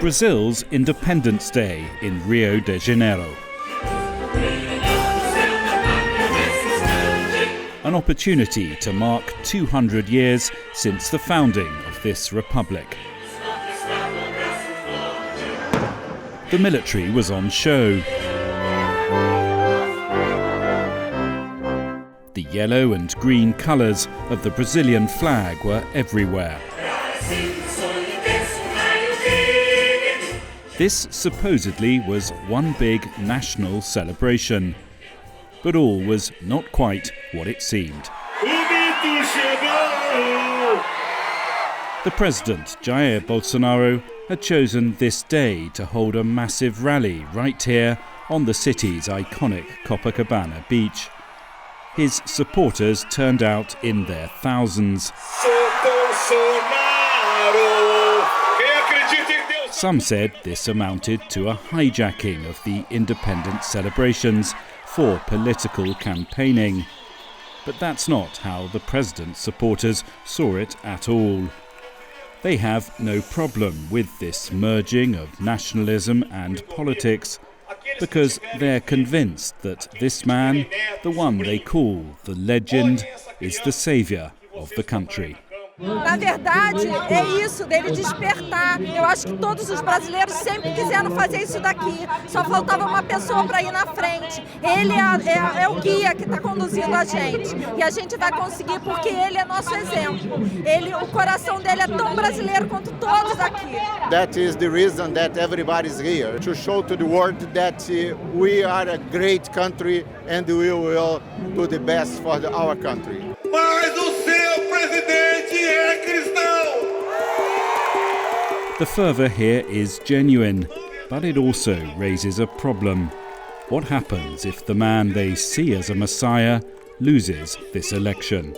Brazil's Independence Day in Rio de Janeiro. An opportunity to mark 200 years since the founding of this republic. The military was on show. The yellow and green colours of the Brazilian flag were everywhere. This supposedly was one big national celebration. But all was not quite what it seemed. The president, Jair Bolsonaro, had chosen this day to hold a massive rally right here on the city's iconic Copacabana beach. His supporters turned out in their thousands. Some said this amounted to a hijacking of the independence celebrations for political campaigning. But that's not how the president's supporters saw it at all. They have no problem with this merging of nationalism and politics, because they're convinced that this man, the one they call the legend, is the savior of the country. Na verdade, é isso, dele despertar. Eu acho que todos os brasileiros sempre quiseram fazer isso daqui. Só faltava uma pessoa para ir na frente. Ele é o guia que está conduzindo a gente. E a gente vai conseguir porque ele é nosso exemplo. O coração dele é tão brasileiro quanto todos aqui. That is the reason that everybody is here, to show to the world that we are a great country and we will do the best for our country. Mas o seu presidente é cristão! The fervour here is genuine, but it also raises a problem. What happens if the man they see as a messiah loses this election?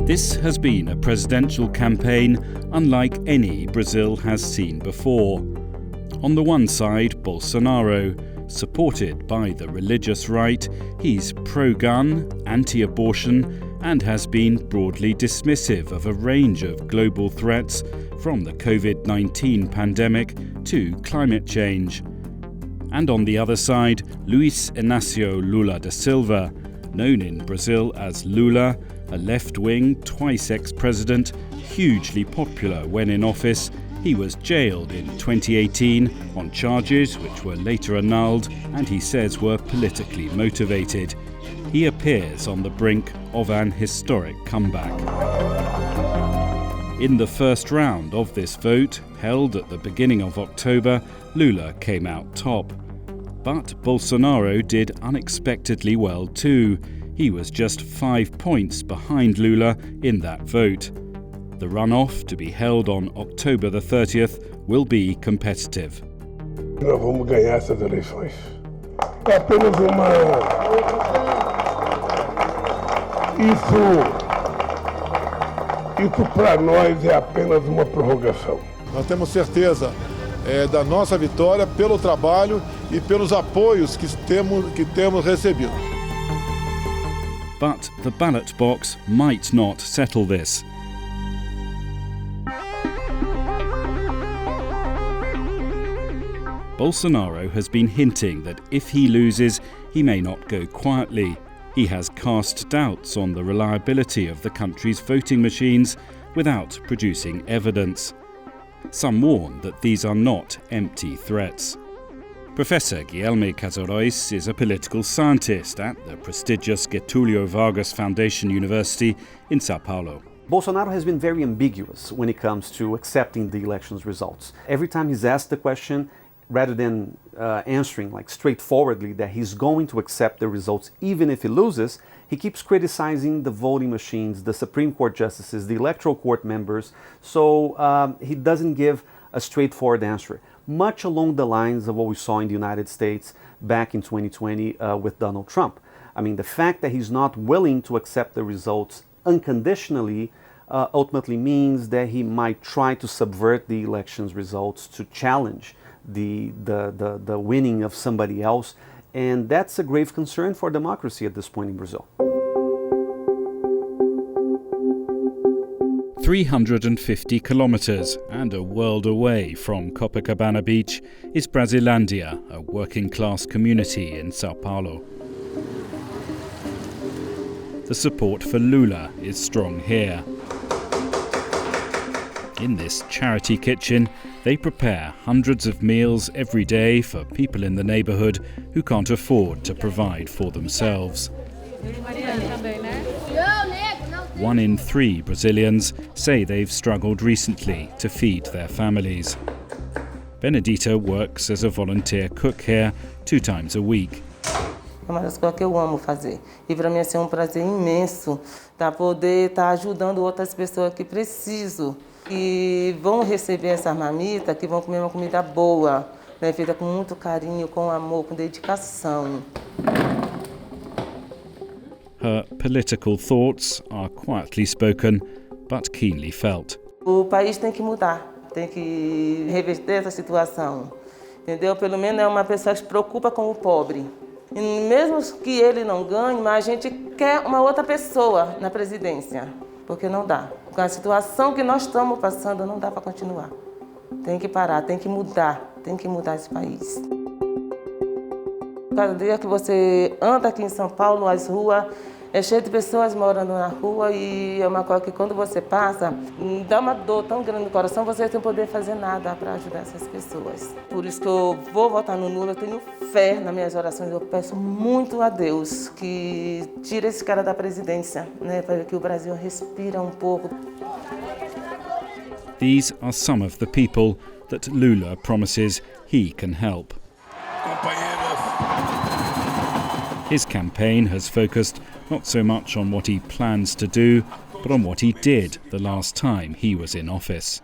This has been a presidential campaign unlike any Brazil has seen before. On the one side, Bolsonaro, supported by the religious right, he's pro-gun, anti-abortion, and has been broadly dismissive of a range of global threats, from the COVID-19 pandemic to climate change. And on the other side, Luiz Inacio Lula da Silva, known in Brazil as Lula, a left-wing, twice ex-president, hugely popular when in office. He was jailed in 2018 on charges which were later annulled and he says were politically motivated. He appears on the brink of an historic comeback. In the first round of this vote, held at the beginning of October, Lula came out top. But Bolsonaro did unexpectedly well too. He was just 5 points behind Lula in that vote. The runoff, to be held on October the 30th, will be competitive. Nós vamos ganhar essas eleições. É apenas Isso para nós é apenas uma prorrogação. Nós temos certeza da nossa vitória pelo trabalho e pelos apoios que temos recebido. But the ballot box might not settle this. Bolsonaro has been hinting that if he loses, he may not go quietly. He has cast doubts on the reliability of the country's voting machines without producing evidence. Some warn that these are not empty threats. Professor Guilherme Casarões is a political scientist at the prestigious Getúlio Vargas Foundation University in São Paulo. Bolsonaro has been very ambiguous when it comes to accepting the election's results. Every time he's asked the question, rather than answering straightforwardly that he's going to accept the results even if he loses, he keeps criticizing the voting machines, the Supreme Court justices, the Electoral Court members, so he doesn't give a straightforward answer, much along the lines of what we saw in the United States back in 2020 with Donald Trump. I mean, the fact that he's not willing to accept the results unconditionally ultimately means that he might try to subvert the election's results to challenge the winning of somebody else, and that's a grave concern for democracy at this point in Brazil. 350 kilometres and a world away from Copacabana Beach is Brasilândia, a working-class community in Sao Paulo. The support for Lula is strong here. In this charity kitchen, they prepare hundreds of meals every day for people in the neighbourhood who can't afford to provide for themselves. 1 in 3 Brazilians say they've struggled recently to feed their families. Benedita works as a volunteer cook here 2 times a week. É uma das coisas que eu amo fazer. E para mim é um prazer imenso poder estar ajudando outras pessoas que precisam. E vão receber essa marmita, que vão comer uma comida boa, né, feita com muito carinho, com amor, com dedicação. Her political thoughts are quietly spoken, but keenly felt. O país tem que mudar, tem que reverter essa situação, entendeu? Pelo menos é uma pessoa que se preocupa com o pobre. E mesmo que ele não ganhe, mas a gente quer uma outra pessoa na presidência, porque não dá. Com a situação que nós estamos passando, não dá para continuar. Tem que parar, tem que mudar esse país. Cada dia que você anda aqui em São Paulo, as ruas é cheio de pessoas morando na rua e é uma coisa que quando você passa, dá uma dor tão grande no coração, você não poder fazer nada para ajudar essas pessoas. Por isso que eu vou votar no Lula, eu tenho fé nas minhas orações, eu peço muito a Deus que tire esse cara da presidência, né, para que o Brasil respire um pouco. These are some of the people that Lula promises he can help. His campaign has focused not so much on what he plans to do, but on what he did the last time he was in office.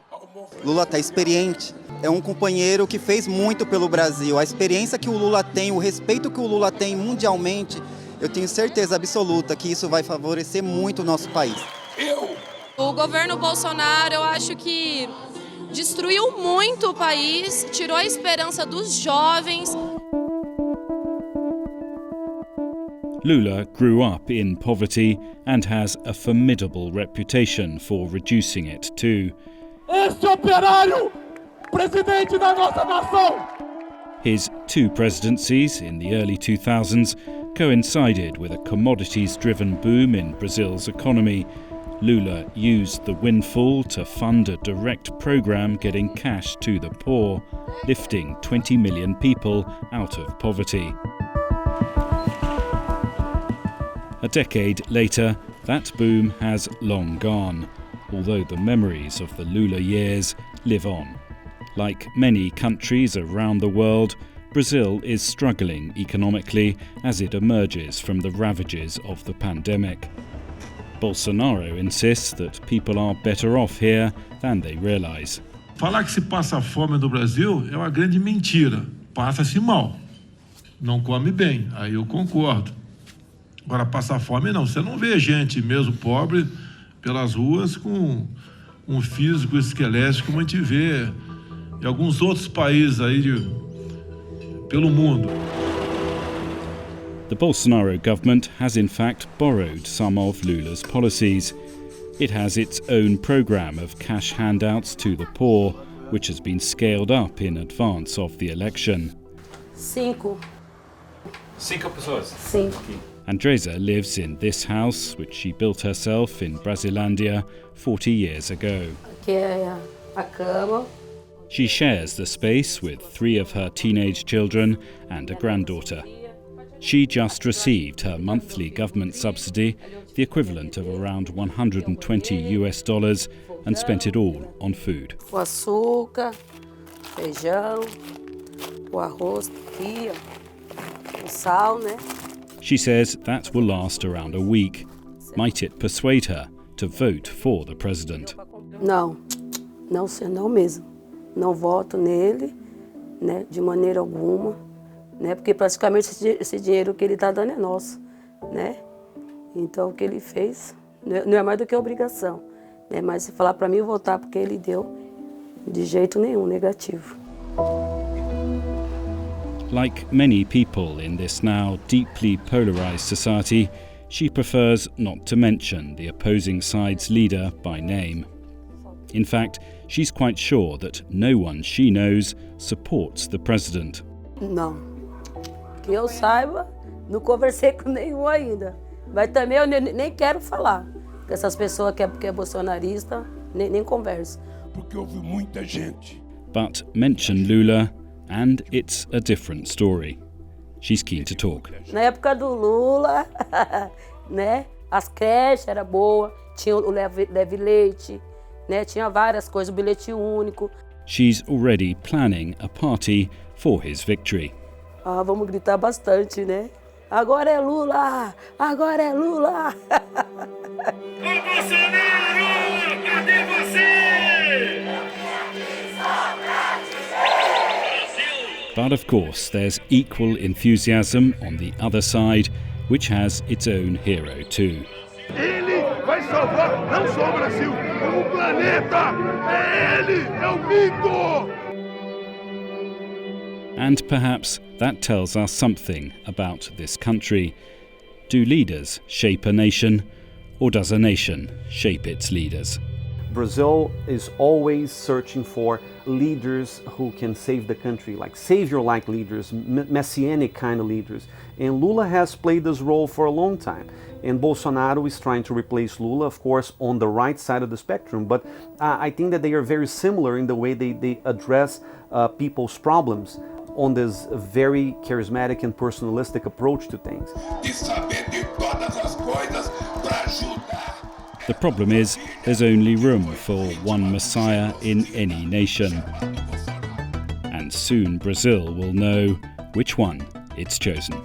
Lula está experiente, é companheiro que fez muito pelo Brasil. A experiência que o Lula tem, o respeito que o Lula tem mundialmente, eu tenho certeza absoluta que isso vai favorecer muito o nosso país. O governo Bolsonaro, eu acho que destruiu muito o país, tirou a esperança dos jovens. Lula grew up in poverty and has a formidable reputation for reducing it too. Este operário, presidente da nossa nação! His 2 presidencies in the early 2000s coincided with a commodities-driven boom in Brazil's economy. Lula used the windfall to fund a direct programme getting cash to the poor, lifting 20 million people out of poverty. A decade later, that boom has long gone, although the memories of the Lula years live on. Like many countries around the world, Brazil is struggling economically as it emerges from the ravages of the pandemic. Bolsonaro insists that people are better off here than they realise. Falar que se passa fome no Brasil é uma grande mentira. Passa-se mal. Não come bem, aí eu concordo. Agora, passar fome não. Você não vê gente mesmo pobre pelas ruas com um físico esquelético como a gente vê em alguns outros países aí pelo mundo. The Bolsonaro government has in fact borrowed some of Lula's policies. It has its own programme of cash handouts to the poor, which has been scaled up in advance of the election. 5 pessoas? 5. Andresa lives in this house, which she built herself in Brasilândia 40 years ago. Aqui é a cama. She shares the space with 3 of her teenage children and a granddaughter. She just received her monthly government subsidy, the equivalent of around $120, and spent it all on food. O açúcar, feijão, o arroz aqui, o sal, né? She says that will last around a week. Might it persuade her to vote for the president? Não mesmo. Não voto nele, né, de maneira alguma, né, porque praticamente esse dinheiro que ele está dando é nosso, né? Então o que ele fez não é mais do que obrigação, né? Mas se falar para mim votar porque ele deu, de jeito nenhum, negativo. Like many people in this now deeply polarized society, she prefers not to mention the opposing side's leader by name. In fact, she's quite sure that no one she knows supports the president. Não. Que eu saiba, não conversei com nenhum ainda. Mas também eu nem quero falar. Com essas pessoas que é bolsonarista, nem converso. Porque houve muita gente. But mention Lula and it's a different story. She's keen to talk. Na época do Lula, né? As creches eram boas, tinha o leve leite, né? Tinha várias coisas, o bilhete único. She's already planning a party for his victory. Ah, vamos gritar bastante, né? Agora é Lula! Agora é Lula! Ô Bolsonaro, cadê você? But of course, there's equal enthusiasm on the other side, which has its own hero too. Ele vai salvar não só o Brasil, como o planeta! É ele! É o mito! And perhaps that tells us something about this country. Do leaders shape a nation, or does a nation shape its leaders? Brazil is always searching for leaders who can save the country, like savior-like leaders, messianic kind of leaders. And Lula has played this role for a long time. And Bolsonaro is trying to replace Lula, of course, on the right side of the spectrum. But I think that they are very similar in the way they address people's problems on this very charismatic and personalistic approach to things. The problem is, there's only room for one Messiah in any nation. And soon Brazil will know which one it's chosen.